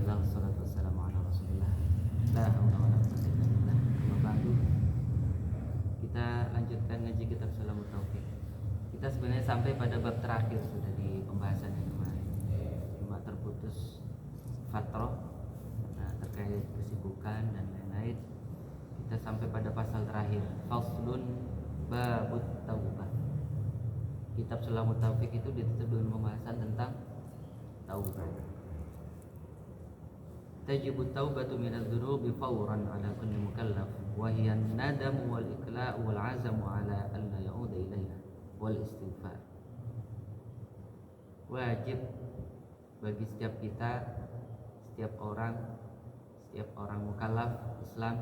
Alhamdulillah wassalatu wassalamu ala Rasulillah. La haula wala quwwata illa billah. Amma ba'du. Kita lanjutkan ngaji kitab Salamut Taufiq. Kita sebenarnya sampai pada bab terakhir sudah di pembahasan yang kemarin. Cuma terputus fatrah terkait kesibukan dan lain-lain. Kita sampai pada pasal terakhir, faslun babut taubah. Kitab Salamut Taufiq itu ditutup dengan pembahasan tentang taubat. Tajibu taubatu minadz dzunubi fawran ala kulli mukallaf wa hiya an-nadam wal iqla' wal 'azmu ala an la ya'uda ilaiha wal istighfar. Wajib bagi setiap kita, setiap orang mukallaf Islam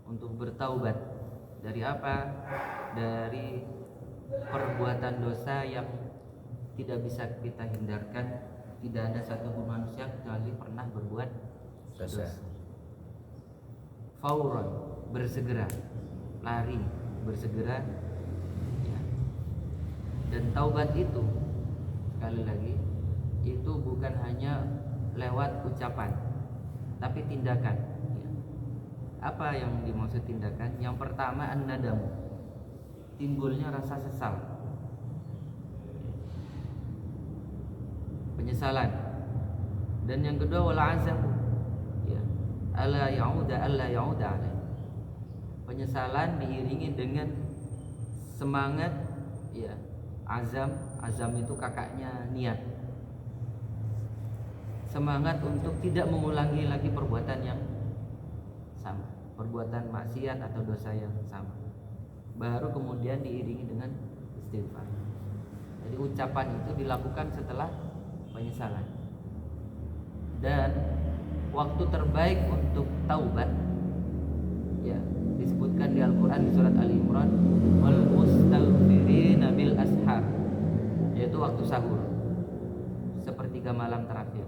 untuk bertaubat dari apa? Dari perbuatan dosa yang tidak bisa kita hindarkan. Tidak ada satupun manusia kecuali pernah berbuat dosa. Fauran, bersegera, lari, bersegera ya. Dan taubat itu, sekali lagi, itu bukan hanya lewat ucapan, tapi tindakan ya. Apa yang dimaksud tindakan? Yang pertama an-nadam, timbulnya rasa sesal, penyesalan. Dan yang kedua wal azam ya, alla ya'uda alaih. Penyesalan diiringi dengan semangat ya, azam itu kakaknya niat. Semangat untuk tidak mengulangi lagi perbuatan yang sama, perbuatan maksiat atau dosa yang sama. Baru kemudian diiringi dengan istighfar. Jadi ucapan itu dilakukan setelah penyesalan. Dan waktu terbaik untuk taubat ya disebutkan di Al-Qur'an di surat Al-Imran, wal mustaghfirina bil ashar, yaitu waktu sahur, sepertiga malam terakhir.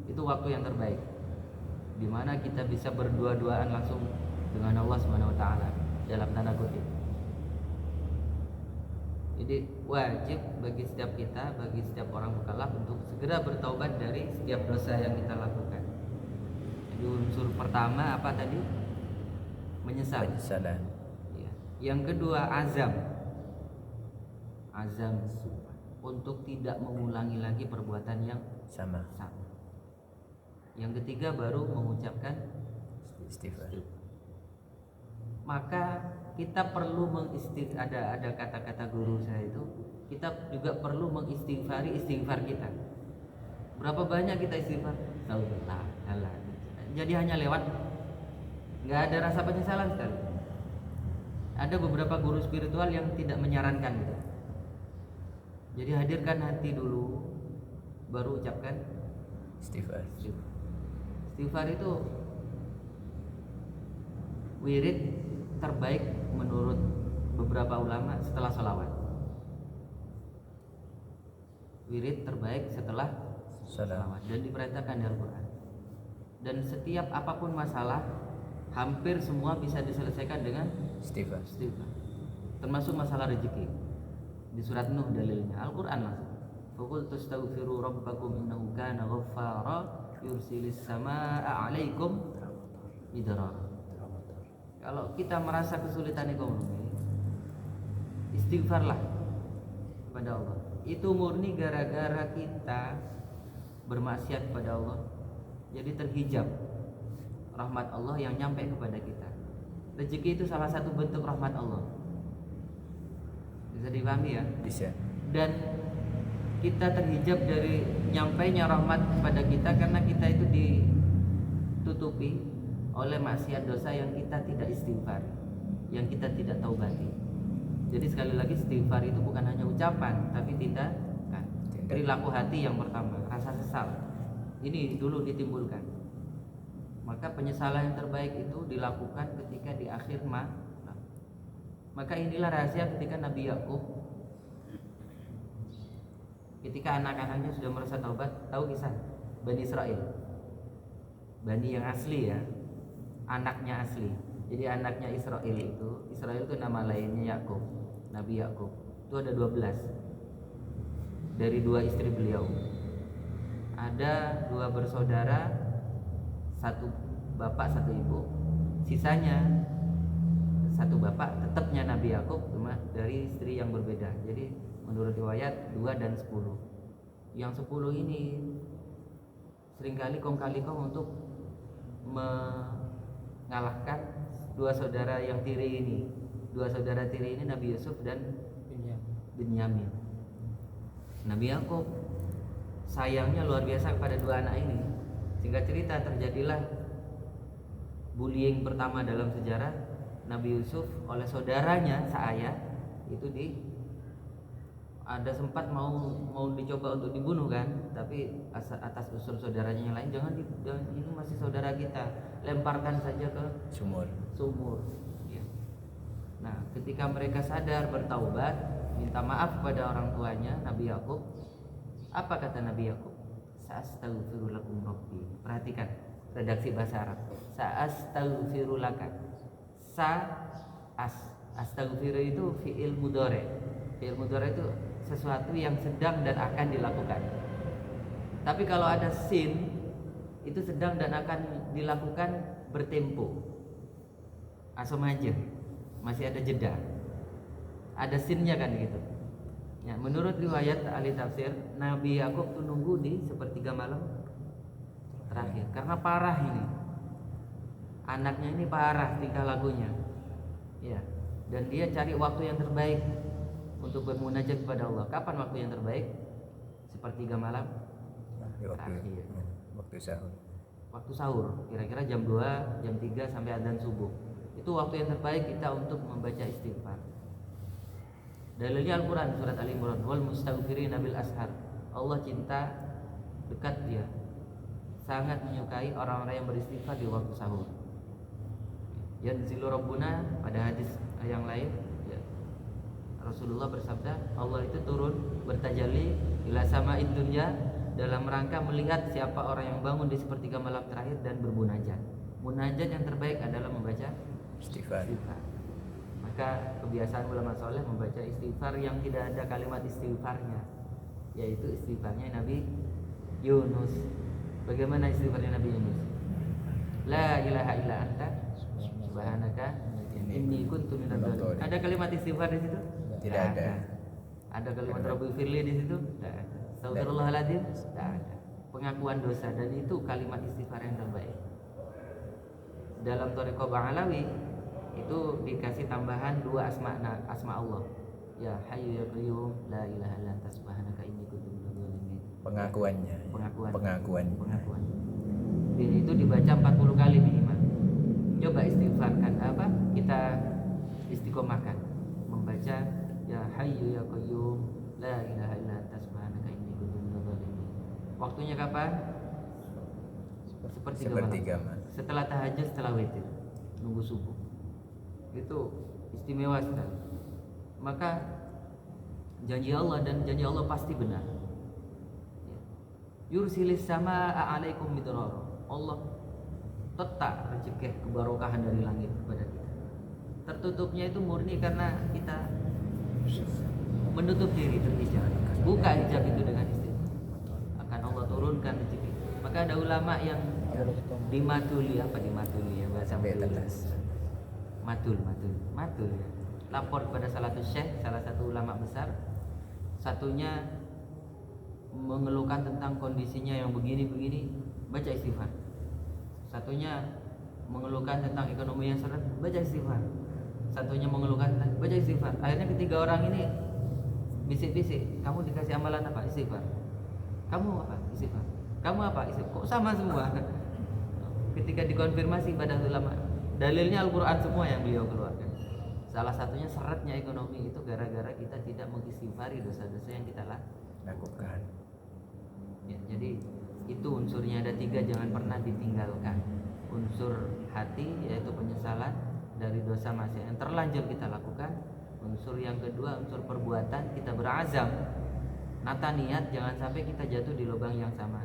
Itu waktu yang terbaik di mana kita bisa berdua-duaan langsung dengan Allah Subhanahu wa taala dalam tanda kutip. Jadi wajib bagi setiap kita, bagi setiap orang mukallaf untuk segera bertaubat dari setiap dosa yang kita lakukan. Jadi unsur pertama apa tadi? Penyesalan. Ya. Yang kedua azam untuk tidak mengulangi lagi perbuatan yang sama. Yang ketiga baru mengucapkan istighfar. Maka kita perlu ada kata-kata guru saya itu, kita juga perlu mengistighfari istighfar kita. Berapa banyak kita istighfar? Allah. Jadi hanya lewat, nggak ada rasa penyesalan sekali. Ada beberapa guru spiritual yang tidak menyarankan gitu. Jadi hadirkan hati dulu, baru ucapkan istighfar. Istighfar itu wirid terbaik menurut beberapa ulama setelah sholawat. Wirid terbaik setelah sholawat dan diperintahkan di Al-Quran. Dan setiap apapun masalah, hampir semua bisa diselesaikan dengan istighfar. Termasuk masalah rezeki. Di surat Nuh dalilnya, Al-Quran langsung. Faqul tastaghfiru rabbakum innahu kana ghaffara yursilis samaa'a 'alaikum midrara. Kalau kita merasa kesulitan ekonomi, istighfarlah kepada Allah. Itu murni gara-gara kita bermaksiat kepada Allah, jadi terhijab rahmat Allah yang nyampe kepada kita. Rezeki itu salah satu bentuk rahmat Allah. Bisa dipahami ya? Bisa. Dan kita terhijab dari nyampainya rahmat kepada kita karena kita itu ditutupi oleh maksiat dosa yang kita tidak istighfar, yang kita tidak taubati. Jadi sekali lagi istighfar itu bukan hanya ucapan, tapi tindakan. Perilaku hati yang pertama, rasa sesal. Ini dulu ditimbulkan. Maka penyesalan yang terbaik itu dilakukan ketika di akhir Maka inilah rahasia ketika Nabi Yakub, ketika anak-anaknya sudah merasa taubat, tahu kisah Bani Israel, Bani yang asli ya, anaknya asli. Jadi anaknya Israel itu nama lainnya Yakub, Nabi Yakub. Itu ada 12 dari 2 istri beliau. ada 2 bersaudara, satu bapak satu ibu, sisanya satu bapak, tetapnya Nabi Yakub cuma dari istri yang berbeda. Jadi menurut riwayat 2 dan 10. Yang 10 ini seringkali kong kali kong untuk mengalahkan 2 saudara yang tiri ini. 2 saudara tiri ini Nabi Yusuf dan Binyamin. Nabi Yakub sayangnya luar biasa kepada 2 anak ini. Singkat cerita terjadilah bullying pertama dalam sejarah Nabi Yusuf oleh saudaranya seayah. Itu ada sempat mau dicoba untuk dibunuh kan, tapi atas usul saudaranya yang lain, jangan ini masih saudara kita, lemparkan saja ke sumur. Ya. Nah, ketika mereka sadar, bertaubat, minta maaf kepada orang tuanya Nabi Yakub, apa kata Nabi Yakub? Sa'astaghfirulakum rabbi. Perhatikan redaksi bahasa Arab. Sa'astaghfirulaka. Astaghfiru itu fi'il mudhari. Fi'il mudhari itu sesuatu yang sedang dan akan dilakukan. Tapi kalau ada sin, itu sedang dan akan dilakukan bertempo. Aja, masih ada jeda. Ada sinnya kan gitu. Ya, menurut riwayat ahli tafsir, Nabi Yakub tuh nunggu di sepertiga malam terakhir karena parah ini. Anaknya ini parah tingkah lakunya. Ya, dan dia cari waktu yang terbaik untuk bermunajat kepada Allah. Kapan waktu yang terbaik? Sepertiga malam terakhir. Waktu sahur. Waktu sahur, kira-kira jam 2, jam 3 sampai adzan subuh. Itu waktu yang terbaik kita untuk membaca istighfar. Dalilnya Al-Quran surat Al-Imran, wal mustaghfirina bil ashar. Allah cinta, dekat dia, sangat menyukai orang-orang yang beristighfar di waktu sahur. Yanzilu Rabbuna, pada hadis yang lain ya, Rasulullah bersabda, Allah itu turun bertajalli ila sama'id dunya dalam rangka melihat siapa orang yang bangun di sepertiga malam terakhir dan bermunajat. Munajat yang terbaik adalah membaca istighfar. Maka kebiasaan ulama soleh membaca istighfar yang tidak ada kalimat istighfarnya, yaitu istighfarnya Nabi Yunus. Bagaimana istighfarnya Nabi Yunus? La ilaha illa anta subhanaka inni kuntu minadz dzalimin. Ada kalimat istighfar di situ? Tidak ada. Ada kalimat Rabbi firli di situ? Tidak ada. Astagfirullahaladzim? Tidak ada. Pengakuan dosa, dan itu kalimat istighfar yang terbaik. Dalam Thariqah Ba'alawi itu dikasih tambahan 2 asma Allah. Ya Hayyu ya Qayyum la ilaha illa anta subhanaka inni kuntu minadz dzalimin. Pengakuan. Dan itu dibaca 40 kali minimal. Coba istighfarkan kita istiqomahkan membaca ya Hayyu ya Qayyum la ilaha illa anta subhanaka inni kuntu minadz dzalimin. Waktunya kapan? Sepertiga malam. Setelah tahajud, setelah witir, nunggu subuh. Itu istimewa sekali. Maka janji Allah, dan janji Allah pasti benar. Yursilis sama alaikum midrara. Allah tetap rezeki kebarokahan dari langit kepada kita. Tertutupnya itu murni karena kita menutup diri, terhijab. Buka hijab itu dengan istighfar, akan Allah turunkan rezeki. Maka ada ulama yang dimatuli ya bahasa matul ya. Lapor kepada salah satu ulama besar, satunya mengeluhkan tentang kondisinya yang begini, baca istighfar. Satunya mengeluhkan tentang ekonomi yang seret, baca istighfar. Satunya mengeluhkan, baca istighfar. Akhirnya ketiga orang ini bisik-bisik, kamu dikasih amalan apa? Istighfar. Kamu apa? Istighfar. Kamu apa? Istighfar. Kok sama semua? Ketika dikonfirmasi pada ulama, dalilnya Al-Quran semua yang beliau keluarkan. Salah satunya seretnya ekonomi itu gara-gara kita tidak mengistighfari dosa-dosa yang kita lakukan. Ya, jadi itu unsurnya ada 3, jangan pernah ditinggalkan. Unsur hati yaitu penyesalan dari dosa maksiat yang terlanjur kita lakukan. Unsur yang kedua, unsur perbuatan, kita berazam, nata niat, jangan sampai kita jatuh di lubang yang sama.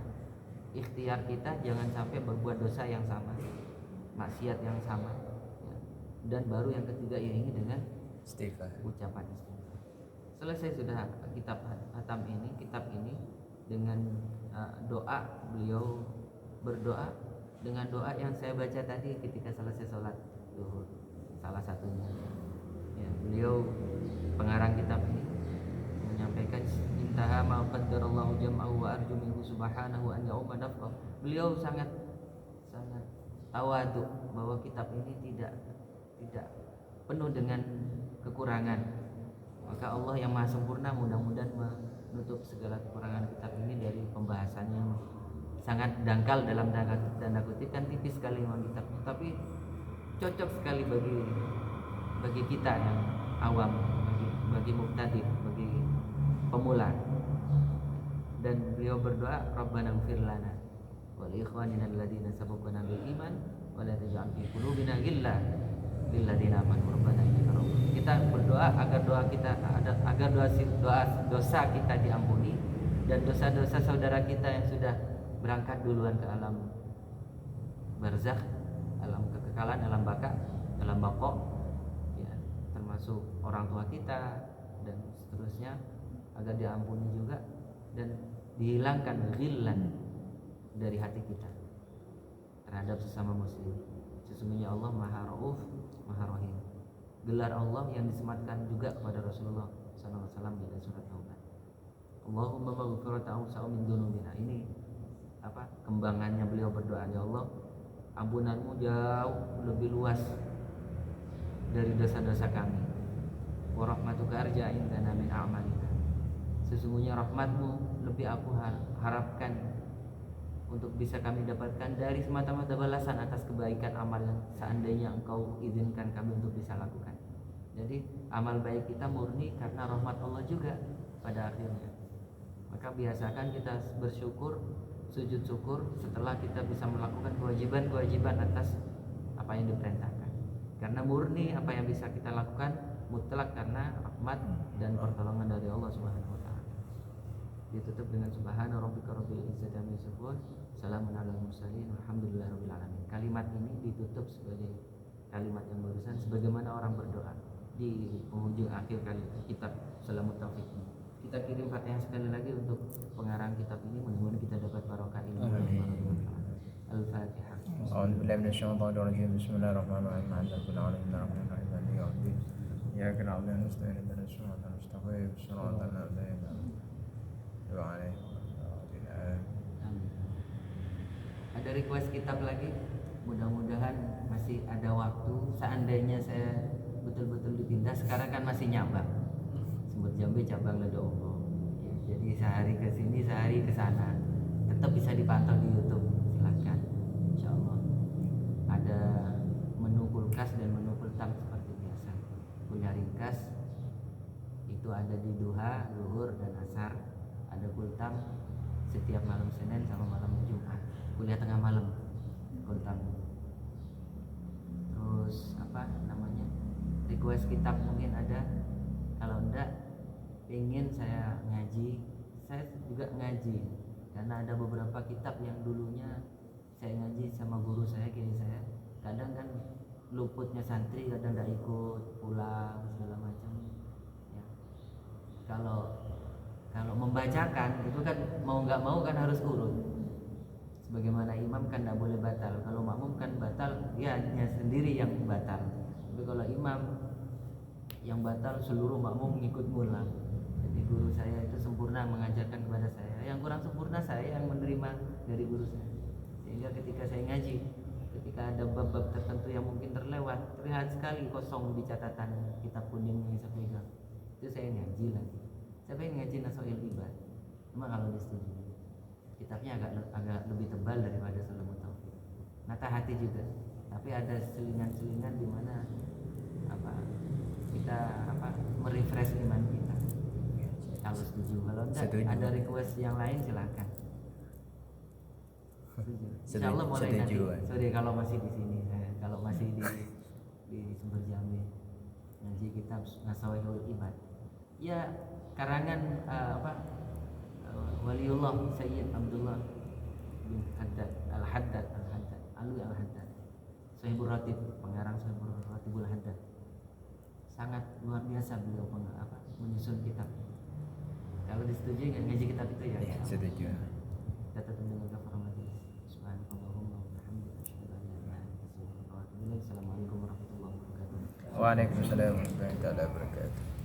Ikhtiar kita jangan sampai berbuat dosa yang sama, maksiat yang sama ya. Dan baru yang ketiga iringi dengan ucapan istighfar. Selesai sudah kitab ini dengan doa, beliau berdoa dengan doa yang saya baca tadi ketika selesai sholat zuhur, salah satunya ya, beliau pengarang kitab ini menyampaikan intaha ma qaddarallahu jam'ahu wa arju minhu subhanahu an ya'umma nafqah. Beliau sangat tawadu bahwa kitab ini tidak penuh dengan kekurangan. Maka Allah yang Maha Sempurna mudah-mudahan menutup segala kekurangan kitab ini dari pembahasannya yang sangat dangkal dalam tanda kutip, kan tipis sekali memang kitabnya, tapi cocok sekali bagi kita yang awam, bagi mubtadi, bagi pemula. Dan beliau berdoa, Rabbana ighfir lana wa li ikhwanina alladziina sabaquna bil iman wa la taj'al fi qulubina ghillan lil ladzina amanu rabbana innaka ra'ufur. Kita berdoa agar dosa kita diampuni dan dosa-dosa saudara kita yang sudah berangkat duluan ke alam barzakh, alam kekekalan, alam baka, alam baqo, ya, termasuk orang tua kita dan seterusnya, agar diampuni juga dan dihilangkan ghillan dari hati kita terhadap sesama muslim. Sesungguhnya Allah Maha Rauf, Maha Rahim. Gelar Allah yang disematkan juga kepada Rasulullah SAW di surat Taubat. Allahumma maghfirata awsa'u min dzunubina. Ini kembangannya beliau berdoa, ya Allah, ampunanmu jauh lebih luas dari dosa-dosa kami. Wa rahmatuka arja indana min a'malina. Sesungguhnya rahmatmu lebih aku harapkan untuk bisa kami dapatkan dari semata-mata balasan atas kebaikan amal yang seandainya engkau izinkan kami untuk bisa lakukan. Jadi amal baik kita murni karena rahmat Allah juga pada akhirnya. Maka biasakan kita bersyukur, sujud syukur setelah kita bisa melakukan kewajiban-kewajiban atas apa yang diperintahkan. Karena murni apa yang bisa kita lakukan mutlak karena rahmat dan pertolongan dari Allah Subhanahu wa taala. Ditutup dengan subhana rabbika rabbil izzati amma yasifun, salamun alal mursalin, walhamdulillahi rabbil alamin. Kalimat ini ditutup sebagai kalimat yang barusan sebagaimana orang berdoa di penghujung akhir kali kitab Salamut Taufiq ini. Kita kirim Fatihah sekali lagi untuk pengarang kitab ini, mudah-mudahan kita dapat barokah ilmu. Al-Fatihah. A'udzu billahi minasyaitonir rajim. Bismillahirrahmanirrahim. Alhamdulillahirabbil alamin. Arrahmanirrahim. Maliki yaumiddin. Iyyaka na'budu wa nasta'inu ihdinas siratal mustaqim. Shiratal ladzina an'amta 'alaihim. Ada request kitab lagi? Mudah-mudahan masih ada waktu. Seandainya saya betul-betul dipindah, sekarang kan masih nyabang. Sumber Jambi cabang Ledowo. Ya, jadi sehari ke sini, sehari ke sana. Tetap bisa dipantau di YouTube. Silakan. Insyaallah. Ada menu kulkas dan menu kultam seperti biasa. Kuliah ringkas itu ada di duha, zuhur dan asar. Ada kultam setiap malam Senin sama malam Jumat. Kuliah tengah malam kultam. Terus request kitab mungkin ada. Kalau enggak ingin saya ngaji, saya juga ngaji karena ada beberapa kitab yang dulunya saya ngaji sama guru saya, kiri saya. Kadang kan luputnya santri, kadang enggak ikut pulang segala macam ya. Kalau membacakan itu kan mau nggak mau kan harus urut. Sebagaimana imam kan tidak boleh batal. Kalau makmum kan batal, dia hanya sendiri yang batal. Tapi kalau imam yang batal seluruh makmum ngikut ngulang. Jadi guru saya itu sempurna mengajarkan kepada saya. Yang kurang sempurna saya yang menerima dari guru saya. Sehingga ketika saya ngaji, ketika ada bab-bab tertentu yang mungkin terlewat, terlihat sekali kosong di catatan kitab kuning yang saya pegang. Itu saya ngaji lagi. Saya pengen ngaji Nasoil Ibad. Cuma kalau disetujui. Kitabnya agak lebih tebal daripada Salamut Taufiq. Nata hati juga. Tapi ada selingan-selingan di mana kita merefresh iman kita. Kalau setuju, kalau enggak ada request yang lain silakan. Insyaallah mulai nanti. Sorry kalau masih di sini, kalau masih di Sumber Jambi ngaji kitab Nasaihul Ibad. Ya karangan Waliullah Sayyid Abdullah bin Haddad Al-Haddad Alwi Al-Haddad, Sahibul Ratib, pengarang Sahibul Ratibul Haddad. Sangat luar biasa beliau menyusun kitab. Kalau disetujui nggak ngaji kitab itu ya? Setuju. Kita tutup dengan kafarah majelis. Subhanallahumma wa bihamdika asyhadu an la ilaha illa anta astaghfiruka wa atubu ilaik. Assalamualaikum warahmatullahi wabarakatuh. Waalaikumsalam warahmatullahi wabarakatuh.